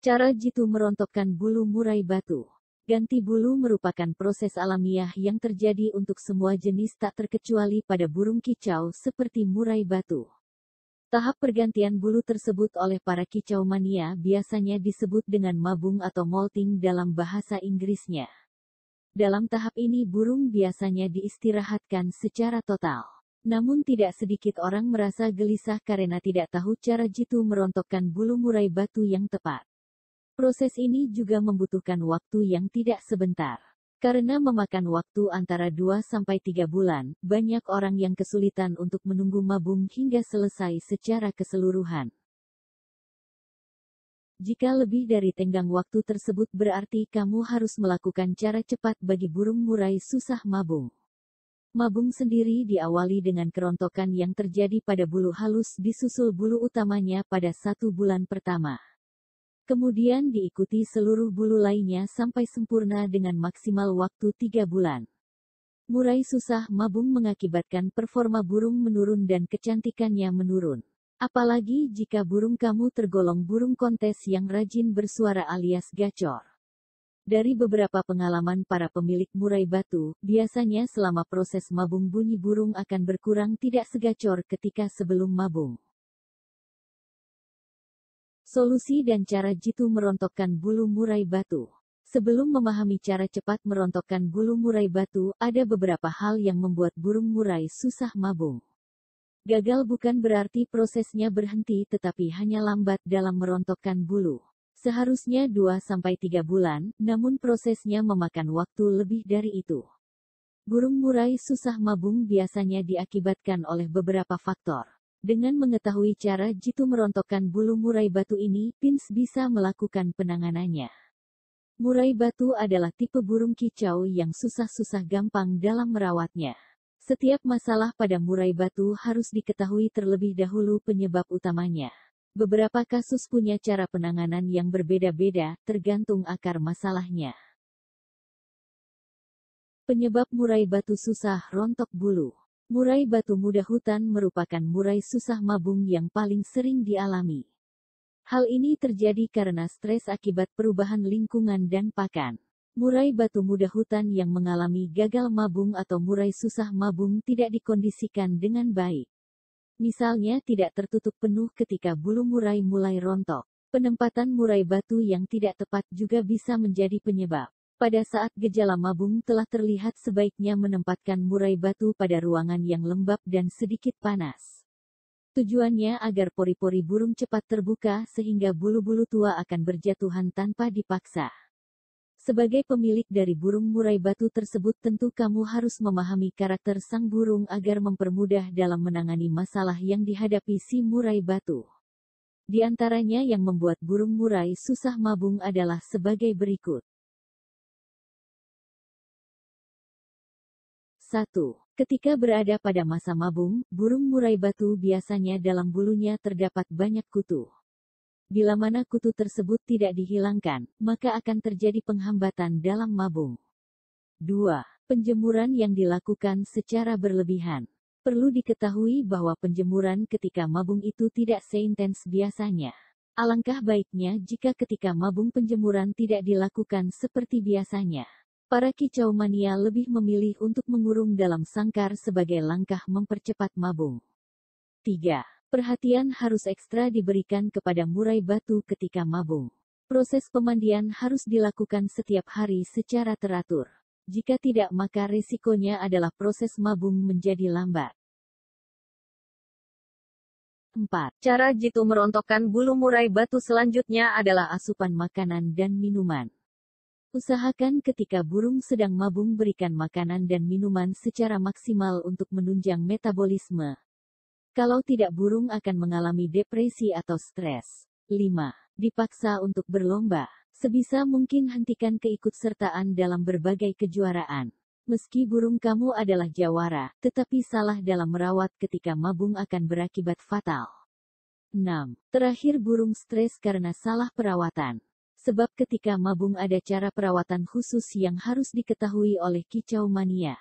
Cara jitu merontokkan bulu murai batu. Ganti bulu merupakan proses alamiah yang terjadi untuk semua jenis tak terkecuali pada burung kicau seperti murai batu. Tahap pergantian bulu tersebut oleh para kicau mania biasanya disebut dengan mabung atau molting dalam bahasa Inggrisnya. Dalam tahap ini burung biasanya diistirahatkan secara total. Namun tidak sedikit orang merasa gelisah karena tidak tahu cara jitu merontokkan bulu murai batu yang tepat. Proses ini juga membutuhkan waktu yang tidak sebentar. Karena memakan waktu antara 2-3 bulan, banyak orang yang kesulitan untuk menunggu mabung hingga selesai secara keseluruhan. Jika lebih dari tenggang waktu tersebut berarti kamu harus melakukan cara cepat bagi burung murai susah mabung. Mabung sendiri diawali dengan kerontokan yang terjadi pada bulu halus disusul bulu utamanya pada 1 bulan pertama. Kemudian diikuti seluruh bulu lainnya sampai sempurna dengan maksimal waktu 3 bulan. Murai susah mabung mengakibatkan performa burung menurun dan kecantikannya menurun. Apalagi jika burung kamu tergolong burung kontes yang rajin bersuara alias gacor. Dari beberapa pengalaman para pemilik murai batu, biasanya selama proses mabung bunyi burung akan berkurang tidak segacor ketika sebelum mabung. Solusi dan cara jitu merontokkan bulu murai batu. Sebelum memahami cara cepat merontokkan bulu murai batu, ada beberapa hal yang membuat burung murai susah mabung. Gagal bukan berarti prosesnya berhenti tetapi hanya lambat dalam merontokkan bulu. Seharusnya 2-3 bulan, namun prosesnya memakan waktu lebih dari itu. Burung murai susah mabung biasanya diakibatkan oleh beberapa faktor. Dengan mengetahui cara jitu merontokkan bulu murai batu ini, Pins bisa melakukan penanganannya. Murai batu adalah tipe burung kicau yang susah-susah gampang dalam merawatnya. Setiap masalah pada murai batu harus diketahui terlebih dahulu penyebab utamanya. Beberapa kasus punya cara penanganan yang berbeda-beda, tergantung akar masalahnya. Penyebab murai batu susah rontok bulu. Murai batu muda hutan merupakan murai susah mabung yang paling sering dialami. Hal ini terjadi karena stres akibat perubahan lingkungan dan pakan. Murai batu muda hutan yang mengalami gagal mabung atau murai susah mabung tidak dikondisikan dengan baik. Misalnya tidak tertutup penuh ketika bulu murai mulai rontok. Penempatan murai batu yang tidak tepat juga bisa menjadi penyebab. Pada saat gejala mabung telah terlihat sebaiknya menempatkan murai batu pada ruangan yang lembab dan sedikit panas. Tujuannya agar pori-pori burung cepat terbuka sehingga bulu-bulu tua akan berjatuhan tanpa dipaksa. Sebagai pemilik dari burung murai batu tersebut tentu kamu harus memahami karakter sang burung agar mempermudah dalam menangani masalah yang dihadapi si murai batu. Di antaranya yang membuat burung murai susah mabung adalah sebagai berikut. 1. Ketika berada pada masa mabung, burung murai batu biasanya dalam bulunya terdapat banyak kutu. Bila mana kutu tersebut tidak dihilangkan, maka akan terjadi penghambatan dalam mabung. 2. Penjemuran yang dilakukan secara berlebihan. Perlu diketahui bahwa penjemuran ketika mabung itu tidak seintens biasanya. Alangkah baiknya jika ketika mabung penjemuran tidak dilakukan seperti biasanya. Para kicau mania lebih memilih untuk mengurung dalam sangkar sebagai langkah mempercepat mabung. 3. Perhatian harus ekstra diberikan kepada murai batu ketika mabung. Proses pemandian harus dilakukan setiap hari secara teratur. Jika tidak maka risikonya adalah proses mabung menjadi lambat. 4. Cara jitu merontokkan bulu murai batu selanjutnya adalah asupan makanan dan minuman. Usahakan ketika burung sedang mabung berikan makanan dan minuman secara maksimal untuk menunjang metabolisme. Kalau tidak burung akan mengalami depresi atau stres. 5. Dipaksa untuk berlomba. Sebisa mungkin hentikan keikutsertaan dalam berbagai kejuaraan. Meski burung kamu adalah jawara, tetapi salah dalam merawat ketika mabung akan berakibat fatal. 6. Terakhir burung stres karena salah perawatan. Sebab ketika mabung ada cara perawatan khusus yang harus diketahui oleh kicau mania.